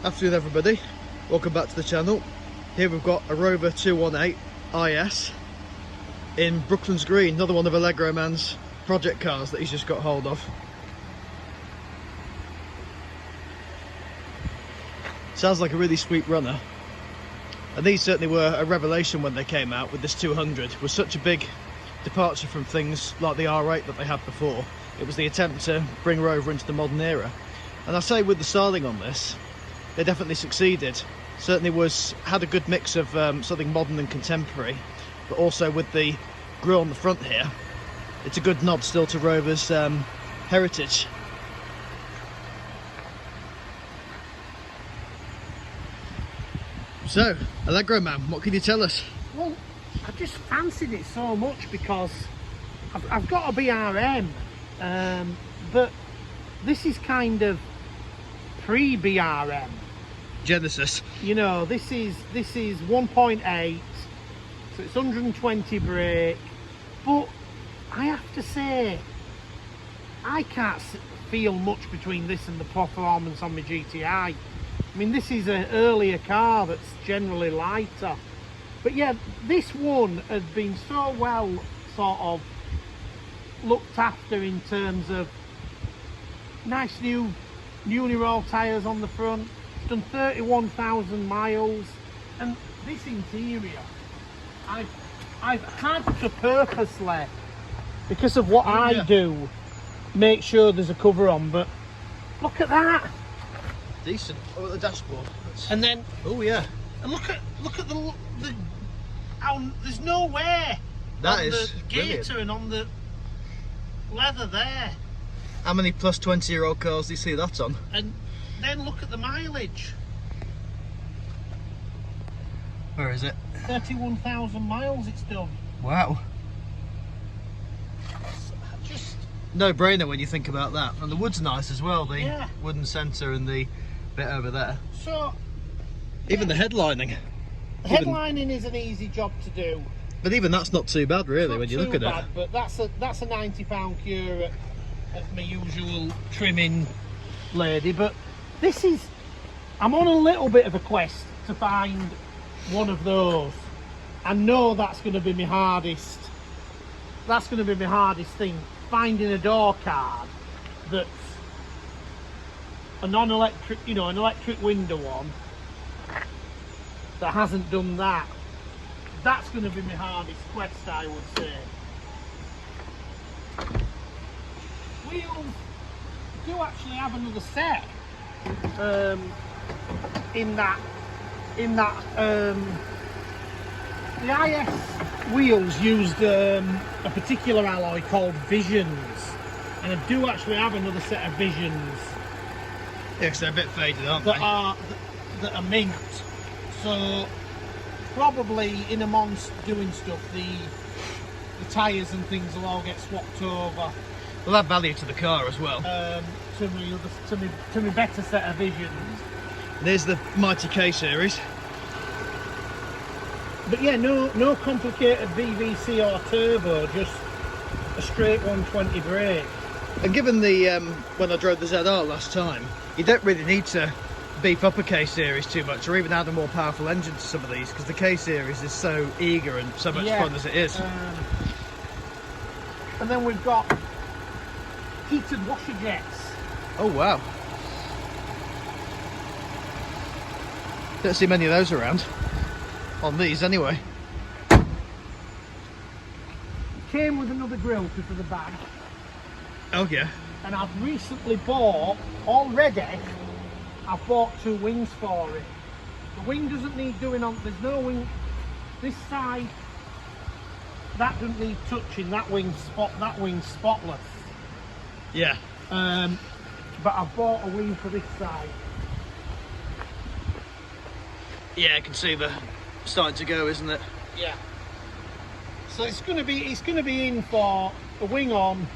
Afternoon everybody, welcome back to the channel. Here we've got a Rover 218 IS in Brooklands Green, another one of Allegroman's project cars that he's just got hold of. Sounds like a really sweet runner, and these certainly were a revelation when they came out with this 200. It was such a big departure from things like the R8 that they had before. It was the attempt to bring Rover into the modern era, and I say with the styling on this, they definitely succeeded. Certainly had a good mix of something modern and contemporary, but also with the grille on the front here, it's a good nod still to Rover's heritage. So, Allegroman, what can you tell us? Well, I just fancied it so much because I've got a BRM, but this is kind of pre-BRM. Genesis. You know, this is 1.8, so it's 120 brake, but I have to say, I can't feel much between this and the performance on my GTI. I mean, this is an earlier car that's generally lighter, but yeah, this one has been so well sort of looked after in terms of nice new uni-roll tyres on the front. It's done 31,000 miles, and this interior I've had to purposely, because of what I do, make sure there's a cover on. But look at that, Decent. Oh, at the dashboard. and then Oh yeah, and look at the how there's no wear that on is the brilliant. gator and on the leather there. How many plus 20-year-old cars do you see that on? And then look at the mileage. Where is it? 31,000 miles it's done. Wow. Just No brainer when you think about that. And the wood's nice as well, the Yeah. wooden centre and the bit over there. so Even the headlining. headlining is an easy job to do. But even that's not too bad really Not when you too look at bad, it. but that's a £90 cure at my usual trimming lady. But this is, I'm on a little bit of a quest to find one of those. I know that's going to be my hardest. That's going to be my hardest thing. Finding a door card that's a non-electric, you know, an electric window one that hasn't done that. That's going to be my hardest quest, I would say. Wheels do actually have another set in that the IS wheels used a particular alloy called Visions, and I do actually have another set of Visions Yeah, 'cause they're a bit faded, aren't that they? are mint. So probably in amongst doing stuff, the tyres and things will all get swapped over Well, add value to the car as well. to me better set of Visions. There's the Mighty K series. But yeah, no complicated VVC or turbo, just a straight 120 brake. And given the when I drove the ZR last time, you don't really need to beef up a K series too much, or even add a more powerful engine to some of these, because the K series is so eager and so much fun as it is. And then we've got heated washer jets. Oh wow. Don't see many of those around. On these anyway. Came with another grill for the bag. Oh yeah. And I've recently bought, already, I've bought 2 wings for it. The wing doesn't need doing on, there's no wing, this side, that doesn't need touching, that wing's spotless. Yeah. But I've bought a wing for this side. Yeah, I can see the starting to go, isn't it? Yeah. So it's gonna be in for a wing on,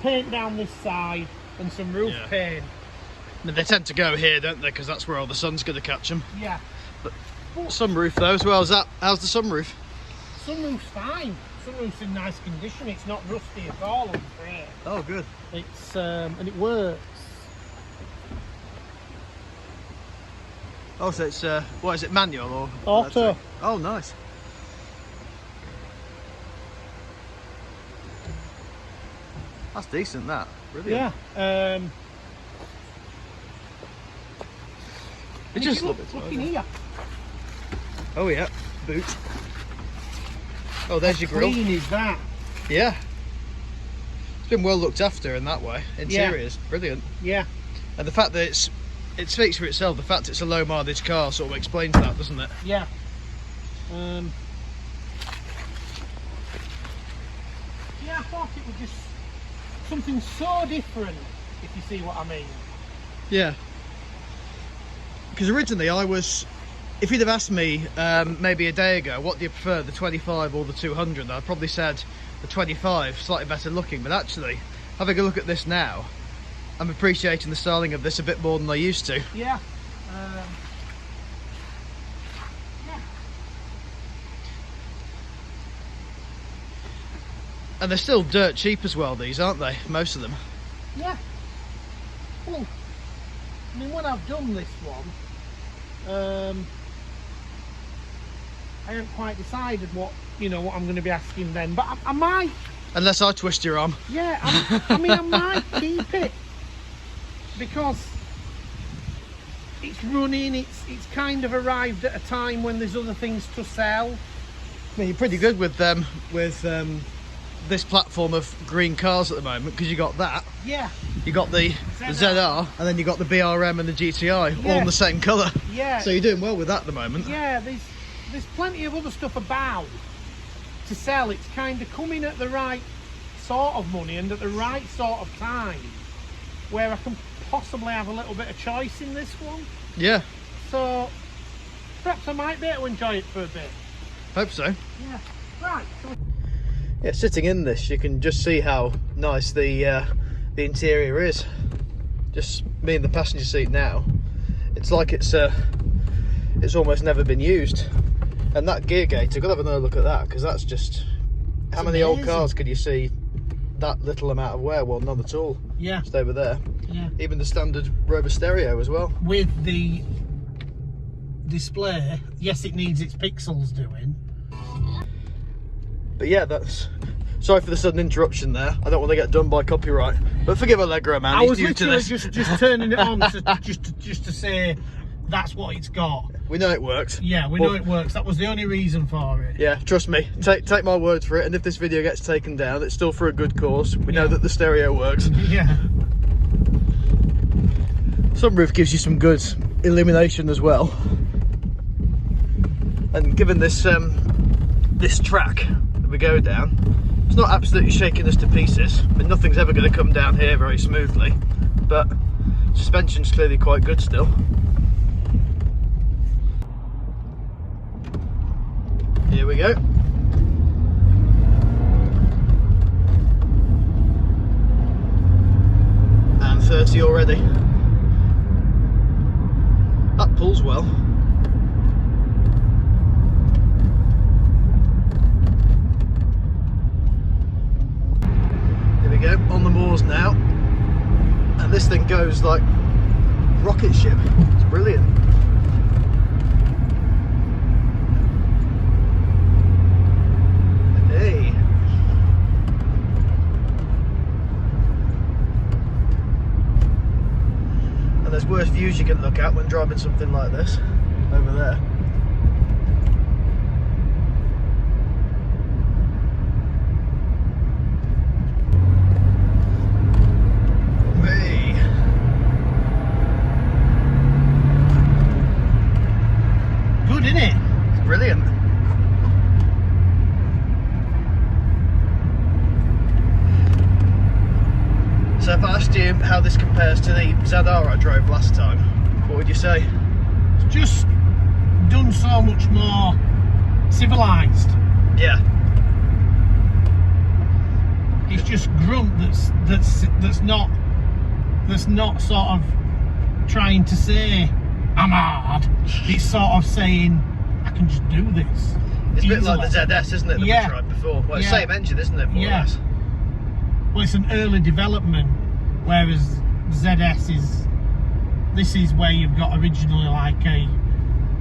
paint down this side, and some roof paint. I mean, they tend to go here, don't they? Because that's where all the sun's going to catch them. Yeah. But sunroof though as well. How's the sunroof? Sunroof's fine. Sunroof's in nice condition. It's not rusty at all, I'm afraid. Oh, good. It's and it works. Oh, so it's what is it, manual or Auto. electric? Oh, nice. That's decent. That brilliant. Yeah. It just look in here. Oh yeah, boot. Oh, there's your grill. How clean is that? Yeah. It's been well looked after in that way. Interior's brilliant. Yeah. And the fact that it speaks for itself. The fact it's a low mileage car sort of explains that, doesn't it? Yeah. Yeah, I thought it was just something so different, if you see what I mean. Yeah. Because originally I was, if you'd have asked me maybe a day ago, what do you prefer, the 25 or the 200, I'd probably said the 25, slightly better looking. But actually, having a look at this now, I'm appreciating the styling of this a bit more than I used to. Yeah. And they're still dirt cheap as well, these, aren't they? Most of them. Yeah. Well, I mean, when I've done this one, I haven't quite decided what I'm going to be asking then, but I might. Unless I twist your arm. Yeah, I might keep it because it's running. It's kind of arrived at a time when there's other things to sell. I mean, you're pretty good with this platform of green cars at the moment, because you got that. Yeah. You got the ZR, and then you got the BRM and the GTI, all in the same colour. Yeah. So you're doing well with that at the moment. Yeah, there's plenty of other stuff about to sell. It's kind of coming at the right sort of money and at the right sort of time where I can possibly have a little bit of choice in this one. Yeah. So perhaps I might be able to enjoy it for a bit. Hope so. Yeah. Right. Yeah, sitting in this, you can just see how nice the interior is. Just me in the passenger seat now. It's like it's almost never been used. And that gear gauge, I've got to have another look at that, because that's just... How many old cars could you see that little amount of wear? Well, none at all. Yeah. Just over there. Yeah. Even the standard Rover stereo as well. With the display, yes, it needs its pixels doing. But yeah, that's... Sorry for the sudden interruption there. I don't want to get done by copyright. But forgive Allegroman, man. I was He's new to literally this. just turning it on just to say that's what it's got. We know it works. Yeah, we know it works. That was the only reason for it. Yeah, trust me. Take my word for it. And if this video gets taken down, it's still for a good cause. We know that the stereo works. Yeah. Sunroof gives you some good illumination as well. And given this this track that we go down, it's not absolutely shaking us to pieces. I mean, nothing's ever going to come down here very smoothly, but suspension's clearly quite good still. Here we go. And 30 already. That pulls well. Here we go, on the moors now. And this thing goes like rocket ship. It's brilliant. Hey. And there's worse views you can look at when driving something like this, over there. Hey. Good, isn't it? It's brilliant. So if I asked you how this compares to the ZR I drove last time, what would you say? It's just done so much more civilised. Yeah. It's just grunt that's not sort of trying to say I'm hard. It's sort of saying I can just do this. It's a bit easily. like the ZS, isn't it, that we tried before? Well, it's the same engine, isn't it, more or less? Well, it's an early development, whereas ZS this is where you've got originally like a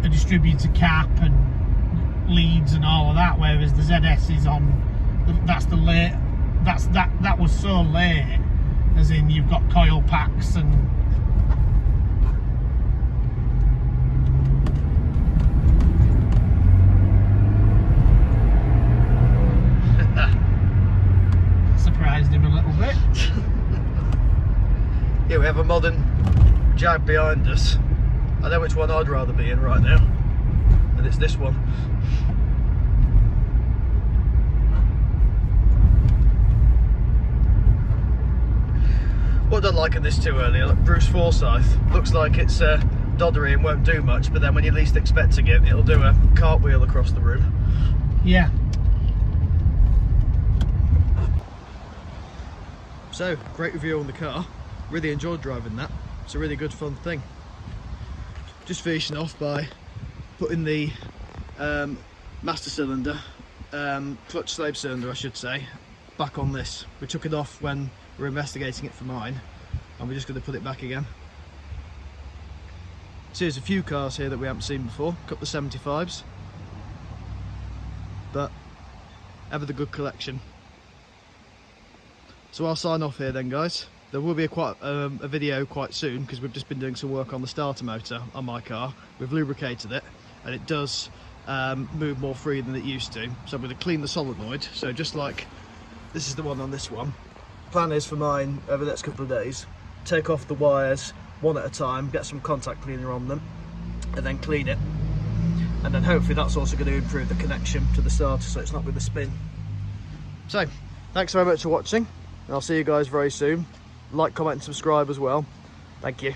a distributor cap and leads and all of that, whereas the ZS is on, that's the late, that was so late, as in you've got coil packs and surprised him a little bit. Yeah, we have a modern Jag behind us. I know which one I'd rather be in right now, and it's this one. What I don't like in this too early, look, Bruce Forsyth, looks like it's doddery and won't do much, but then when you're least expecting it, it'll do a cartwheel across the room. Yeah. So, great review on the car. Really enjoyed driving that. It's a really good fun thing. Just finishing off by putting the master cylinder, clutch slave cylinder I should say, back on this. We took it off when we were investigating it for mine, and we're just going to put it back again. So there's a few cars here that we haven't seen before, a couple of 75s, but ever the good collection. So I'll sign off here then, guys. There will be a video quite soon, because we've just been doing some work on the starter motor on my car. We've lubricated it, and it does move more free than it used to. So I'm going to clean the solenoid. So just like this is the one on this one. Plan is for mine over the next couple of days, take off the wires one at a time, get some contact cleaner on them, and then clean it. And then hopefully that's also going to improve the connection to the starter, so it's not going to spin. So thanks very much for watching, and I'll see you guys very soon. Like, comment and subscribe as well. Thank you.